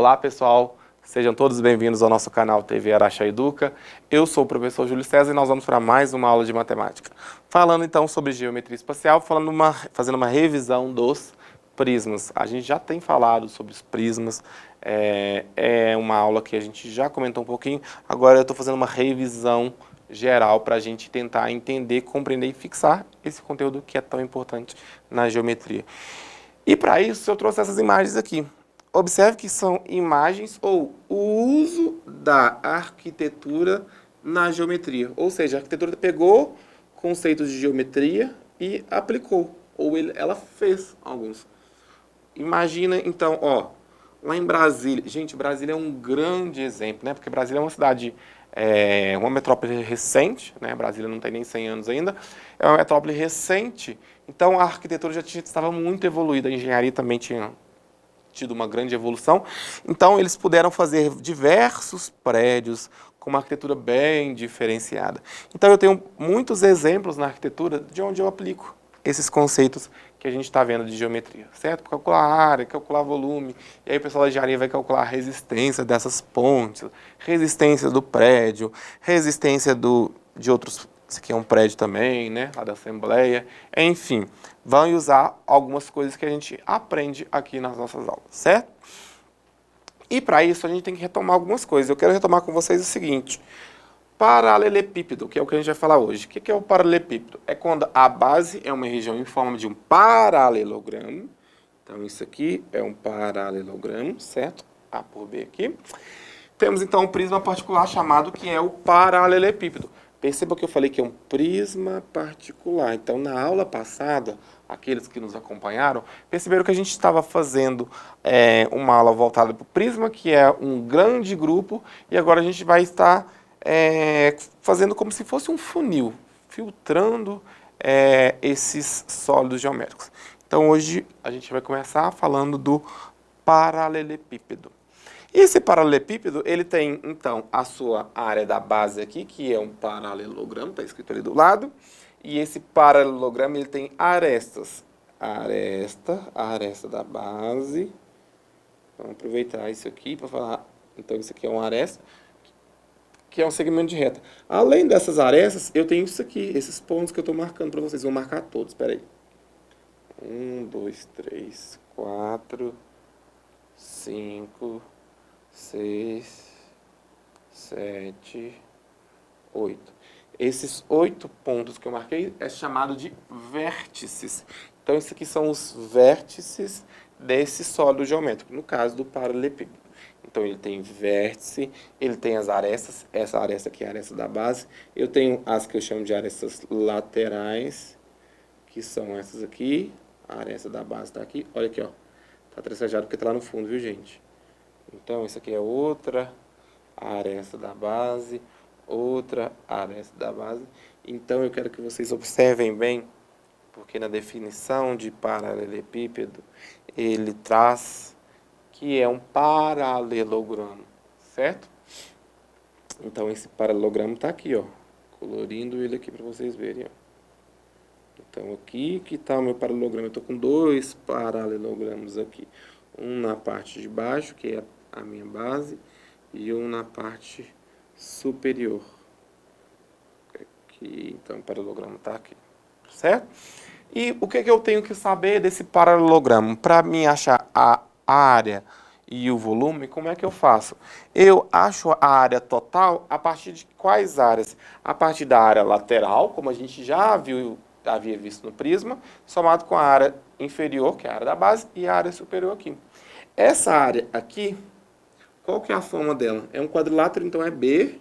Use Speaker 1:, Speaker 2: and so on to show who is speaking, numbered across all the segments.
Speaker 1: Olá pessoal, sejam todos bem-vindos ao nosso canal TV Araxá Educa. Eu sou o professor Júlio César e nós vamos para mais uma aula de matemática. Falando então sobre geometria espacial, fazendo uma revisão dos prismas. A gente já tem falado sobre os prismas, é uma aula que a gente já comentou um pouquinho, agora eu estou fazendo uma revisão geral para a gente tentar entender, compreender e fixar esse conteúdo que é tão importante na geometria. E para isso eu trouxe essas imagens aqui. Observe que são imagens ou o uso da arquitetura na geometria. Ou seja, a arquitetura pegou conceitos de geometria e aplicou, ou ela fez alguns. Imagina então, ó, lá em Brasília. Gente, Brasília é um grande exemplo, né? Porque Brasília é uma cidade, uma metrópole recente, né? Brasília não tem nem 100 anos ainda. É uma metrópole recente, então a arquitetura já estava muito evoluída, a engenharia também tinha tido uma grande evolução. Então eles puderam fazer diversos prédios com uma arquitetura bem diferenciada. Então eu tenho muitos exemplos na arquitetura de onde eu aplico esses conceitos que a gente está vendo de geometria, certo? Calcular área, calcular volume, e aí o pessoal da engenharia vai calcular a resistência dessas pontes, resistência do prédio, resistência de outros. Esse aqui é um prédio também, né? Lá da Assembleia. Enfim, vão usar algumas coisas que a gente aprende aqui nas nossas aulas, certo? E para isso a gente tem que retomar algumas coisas. Eu quero retomar com vocês o seguinte: paralelepípedo, que é o que a gente vai falar hoje. O que é o paralelepípedo? É quando a base é uma região em forma de um paralelogramo. Então isso aqui é um paralelogramo, certo? A por B aqui. Temos então um prisma particular chamado que é o paralelepípedo. Perceba que eu falei que é um prisma particular. Então, na aula passada, aqueles que nos acompanharam, perceberam que a gente estava fazendo uma aula voltada para o prisma, que é um grande grupo, e agora a gente vai estar fazendo como se fosse um funil, filtrando esses sólidos geométricos. Então, hoje a gente vai começar falando do paralelepípedo. Esse paralelepípedo, ele tem, então, a sua área da base aqui, que é um paralelogramo, está escrito ali do lado. E esse paralelogramo, ele tem arestas. Aresta da base. Vamos aproveitar isso aqui para falar. Então, isso aqui é uma aresta, que é um segmento de reta. Além dessas arestas, eu tenho isso aqui, esses pontos que eu estou marcando para vocês. Vou marcar todos, espera aí. 1, 2, 3, 4, 5... 6, 7, 8. Esses 8 pontos que eu marquei é chamado de vértices. Então, esses aqui são os vértices desse sólido geométrico, no caso do paralelepípedo. Então, ele tem vértice, ele tem as arestas, essa aresta aqui é a aresta da base. Eu tenho as que eu chamo de arestas laterais, que são essas aqui. A aresta da base está aqui, olha aqui, ó. Está tracejado porque está lá no fundo, viu, gente? Então, isso aqui é outra aresta da base, outra aresta da base. Então, eu quero que vocês observem bem, porque na definição de paralelepípedo, ele traz que é um paralelogramo, certo? Então, esse paralelogramo está aqui, ó, colorindo ele aqui para vocês verem, ó. Então, aqui que está o meu paralelogramo. Eu estou com 2 paralelogramos aqui. Um na parte de baixo, que é a minha base, e um na parte superior. Aqui, então o paralelogramo está aqui, certo? E o que eu tenho que saber desse paralelogramo? Para mim achar a área e o volume, como é que eu faço? Eu acho a área total a partir de quais áreas? A partir da área lateral, como a gente já havia visto no prisma, somado com a área inferior, que é a área da base, e a área superior aqui. Essa área aqui, qual que é a forma dela? É um quadrilátero, então é B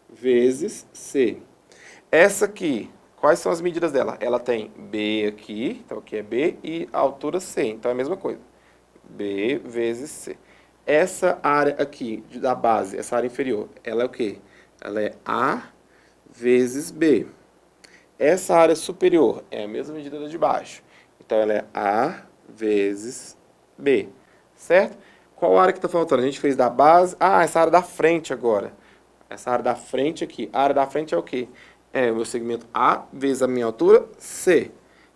Speaker 1: vezes C. Essa aqui, quais são as medidas dela? Ela tem B aqui, então aqui é B, e a altura C, então é a mesma coisa. B vezes C. Essa área aqui da base, essa área inferior, ela é o quê? Ela é A vezes B. Essa área superior é a mesma medida da de baixo. Então, ela é A vezes B, certo? Qual área que está faltando? A gente fez da base. Ah, essa área da frente agora. Essa área da frente aqui. A área da frente é o quê? É o meu segmento A vezes a minha altura, C.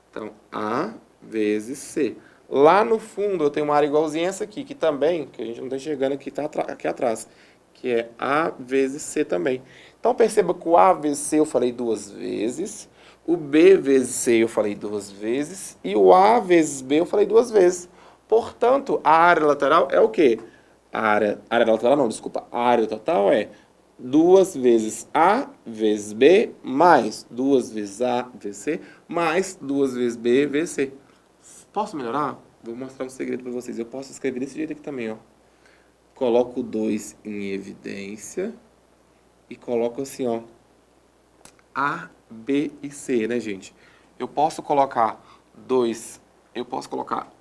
Speaker 1: Então, A vezes C. Lá no fundo eu tenho uma área igualzinha a essa aqui, que também, que a gente não está enxergando aqui, está aqui atrás, que é A vezes C também. Então perceba que o A vezes C eu falei 2 vezes, o B vezes C eu falei 2 vezes, e o A vezes B eu falei 2 vezes. Portanto, a área lateral é o quê? A área lateral não, desculpa. A área total é 2 vezes A vezes B mais 2 vezes A vezes C mais 2 vezes B vezes C. Posso melhorar? Vou mostrar um segredo para vocês. Eu posso escrever desse jeito aqui também, ó. Coloco 2 em evidência e coloco assim, ó. A, B e C, né, gente? Eu posso colocar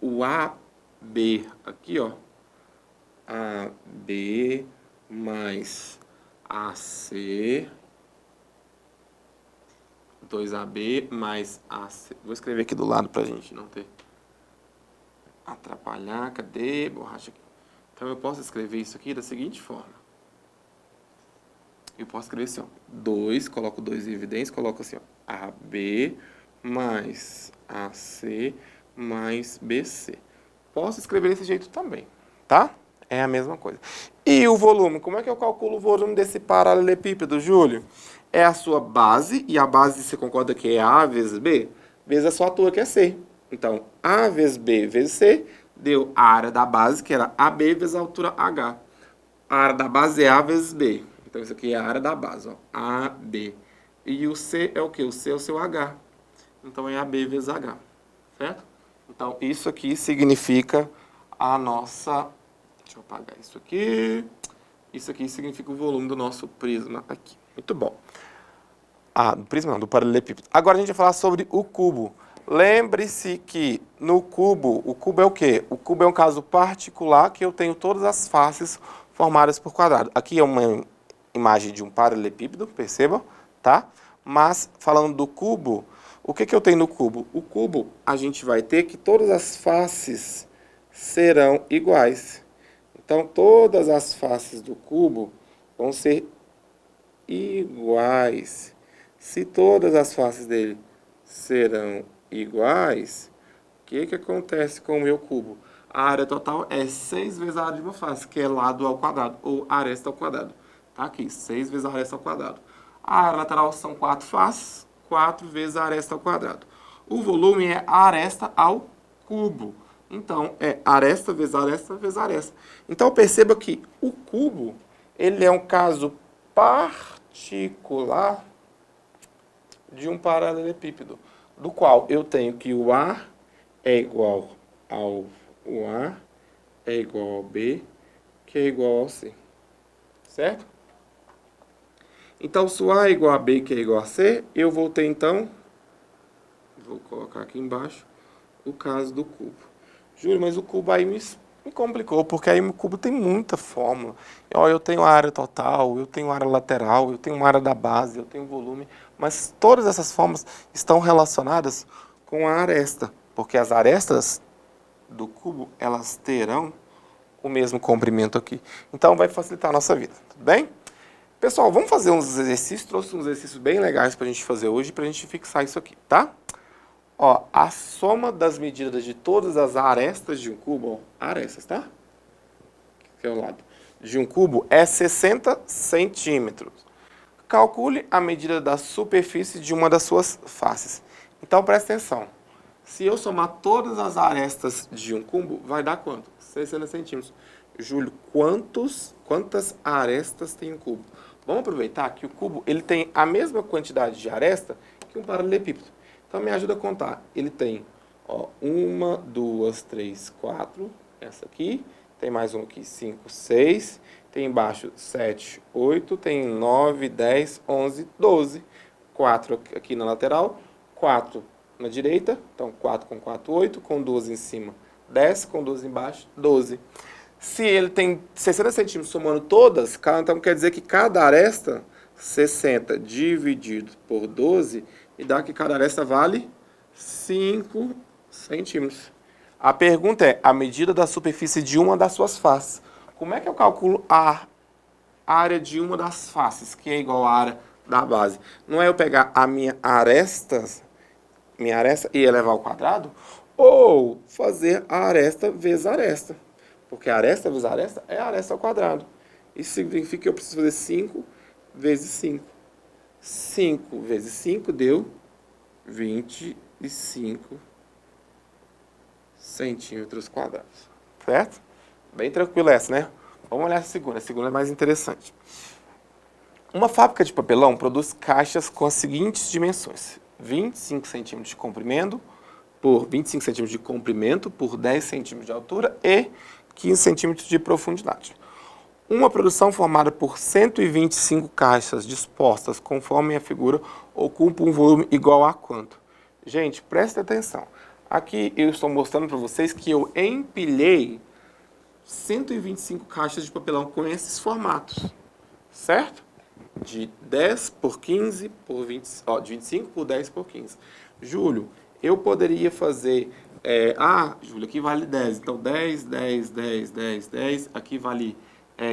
Speaker 1: o A, B aqui, ó. A, B mais AC, 2AB mais AC. Vou escrever aqui do lado pra gente não ter atrapalhar. Cadê? Borracha aqui. Então eu posso escrever isso aqui da seguinte forma. Eu posso escrever assim, ó. 2, coloco 2 em evidência, coloco assim, ó. AB mais AC mais BC. Posso escrever desse jeito também, tá? É a mesma coisa. E o volume? Como é que eu calculo o volume desse paralelepípedo, Júlio? É a sua base, e a base, você concorda que é A vezes B? Vezes a sua altura, que é C. Então, A vezes B vezes C, deu a área da base, que era AB vezes a altura H. A área da base é A vezes B. Então, isso aqui é a área da base, ó. AB. E o C é o quê? O C é o seu H. Então, é AB vezes H. Certo? Então, isso aqui significa a nossa... Deixa eu apagar isso aqui. Isso aqui significa o volume do nosso prisma aqui. Muito bom. Ah, do prisma não, do paralelepípedo. Agora a gente vai falar sobre o cubo. Lembre-se que no cubo, o cubo é o quê? O cubo é um caso particular que eu tenho todas as faces formadas por quadrado. Aqui é uma imagem de um paralelepípedo, percebam, tá? Mas, falando do cubo, o que eu tenho no cubo? O cubo, a gente vai ter que todas as faces serão iguais. Então, todas as faces do cubo vão ser iguais. Se todas as faces dele serão iguais, o que acontece com o meu cubo? A área total é 6 vezes a área de uma face, que é lado ao quadrado, ou aresta ao quadrado. Tá aqui, 6 vezes a aresta ao quadrado. A área lateral são 4 faces, 4 vezes a aresta ao quadrado. O volume é a aresta ao cubo. Então, é aresta vezes aresta vezes aresta. Então, perceba que o cubo, ele é um caso particular de um paralelepípedo, do qual eu tenho que o A é igual ao A é igual ao B, que é igual ao C. Certo? Então, se o A é igual a B, que é igual a C, eu vou ter, então, vou colocar aqui embaixo, o caso do cubo. Júlio, mas o cubo aí me complicou, porque aí o cubo tem muita fórmula. Eu tenho a área total, eu tenho a área lateral, eu tenho a área da base, eu tenho volume, mas todas essas fórmulas estão relacionadas com a aresta, porque as arestas do cubo, elas terão o mesmo comprimento aqui. Então, vai facilitar a nossa vida, tudo bem? Pessoal, vamos fazer uns exercícios, trouxe uns exercícios bem legais para a gente fazer hoje, para a gente fixar isso aqui, tá? Ó, a soma das medidas de todas as arestas de um cubo, ó, arestas, tá? Que é o lado. De um cubo é 60 centímetros. Calcule a medida da superfície de uma das suas faces. Então, presta atenção. Se eu somar todas as arestas de um cubo, vai dar quanto? 60 centímetros. Júlio, quantas arestas tem um cubo? Vamos aproveitar que o cubo ele tem a mesma quantidade de aresta que um paralelepípedo. Então, me ajuda a contar. Ele tem, ó, 1, 2, 3, 4. Essa aqui. Tem mais uma aqui, 5, 6. Tem embaixo 7, 8. Tem 9, 10, 11, 12. 4 aqui na lateral. 4 na direita. Então, 4 com 4, 8. Com 12 em cima, 10. Com 12 embaixo, 12. Se ele tem 60 centímetros somando todas, então quer dizer que cada aresta, 60 dividido por 12... e dá que cada aresta vale 5 centímetros. A pergunta é a medida da superfície de uma das suas faces. Como é que eu calculo a área de uma das faces, que é igual à área da base? Não é eu pegar a minha aresta e elevar ao quadrado? ou fazer a aresta vezes a aresta. Porque a aresta vezes a aresta é a aresta ao quadrado. Isso significa que eu preciso fazer 5 vezes 5. 5 vezes 5 deu 25 centímetros quadrados. Certo? Bem tranquilo essa, né? Vamos olhar a segunda. A segunda é mais interessante. Uma fábrica de papelão produz caixas com as seguintes dimensões: 25 centímetros de comprimento por 25 centímetros de comprimento por 10 centímetros de altura e 15 centímetros de profundidade. Uma produção formada por 125 caixas dispostas conforme a figura ocupa um volume igual a quanto? Gente, presta atenção. Aqui eu estou mostrando para vocês que eu empilhei 125 caixas de papelão com esses formatos, certo? De 10 por 15 por 20, de 25 por 10 por 15. Júlio, eu poderia fazer... Júlio, aqui vale 10. Então, 10, 10, 10, 10, 10. Aqui vale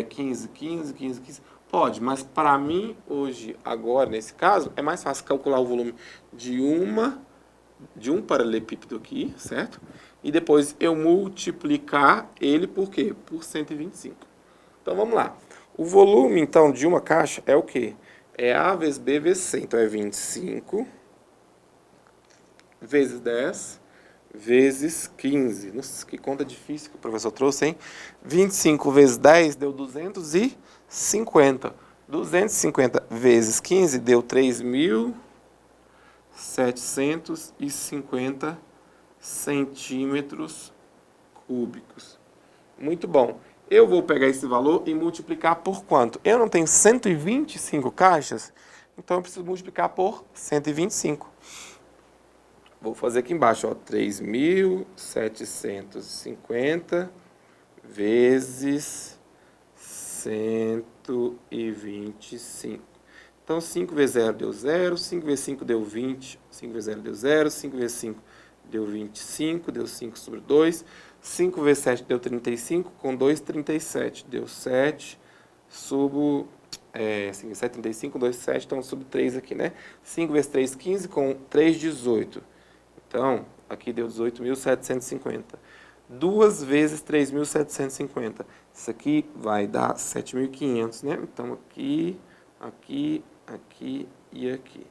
Speaker 1: 15, 15, 15, 15. Pode, mas para mim, hoje, agora, nesse caso, é mais fácil calcular o volume de um paralelepípedo aqui, certo? E depois eu multiplicar ele por quê? Por 125. Então, vamos lá. O volume, então, de uma caixa é o quê? É A vezes B vezes C. Então, é 25 vezes 10 vezes 15. Nossa, que conta difícil que o professor trouxe, hein? 25 vezes 10 deu 250. 250 vezes 15 deu 3.750 centímetros cúbicos. Muito bom. Eu vou pegar esse valor e multiplicar por quanto? Eu não tenho 125 caixas, então eu preciso multiplicar por 125. Vou fazer aqui embaixo, ó, 3.750 vezes 125. Então, 5 vezes 0 deu 0, 5 vezes 5 deu 20, 5 vezes 0 deu 0, 5 vezes 5 deu 25, deu 5 sobre 2, 5 vezes 7 deu 35, com 2, 37, deu 7, subo... 5 vezes 7, 35, 2, 7, então subo 3 aqui, né? 5 vezes 3, 15, com 3, 18. Então, aqui deu 18.750. 2 vezes 3.750. Isso aqui vai dar 7.500, né? Então, aqui, aqui, aqui e aqui.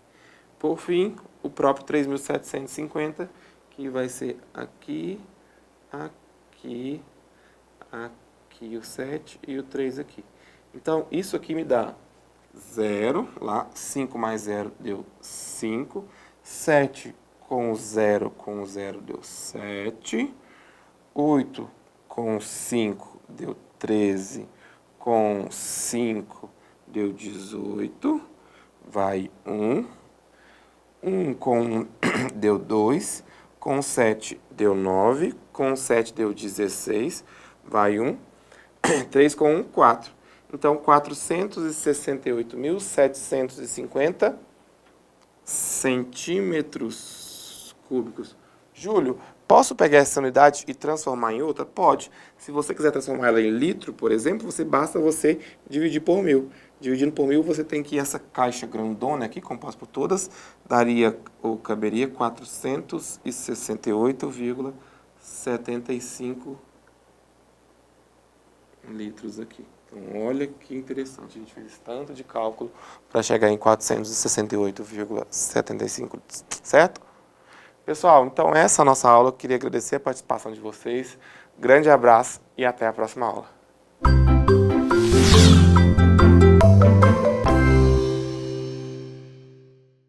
Speaker 1: Por fim, o próprio 3.750, que vai ser aqui, aqui, aqui o 7 e o 3 aqui. Então, isso aqui me dá 0, lá, 5 mais 0 deu 5, 7 com 0 deu 7, 8 com 5 deu 13, com 5 deu 18, vai 1, 1 com 1 deu 2, com 7 deu 9, com 7 deu 16, vai 1, 3 com 1, 4. Então, 468.750 centímetros cúbicos. Júlio, posso pegar essa unidade e transformar em outra? Pode. Se você quiser transformar ela em litro, por exemplo, basta você dividir por 1.000. Dividindo por 1.000, você tem que essa caixa grandona aqui, composta por todas, caberia 468,75 litros aqui. Então, olha que interessante, a gente fez tanto de cálculo para chegar em 468,75, certo? Pessoal, então essa é a nossa aula. Eu queria agradecer a participação de vocês. Grande abraço e até a próxima aula.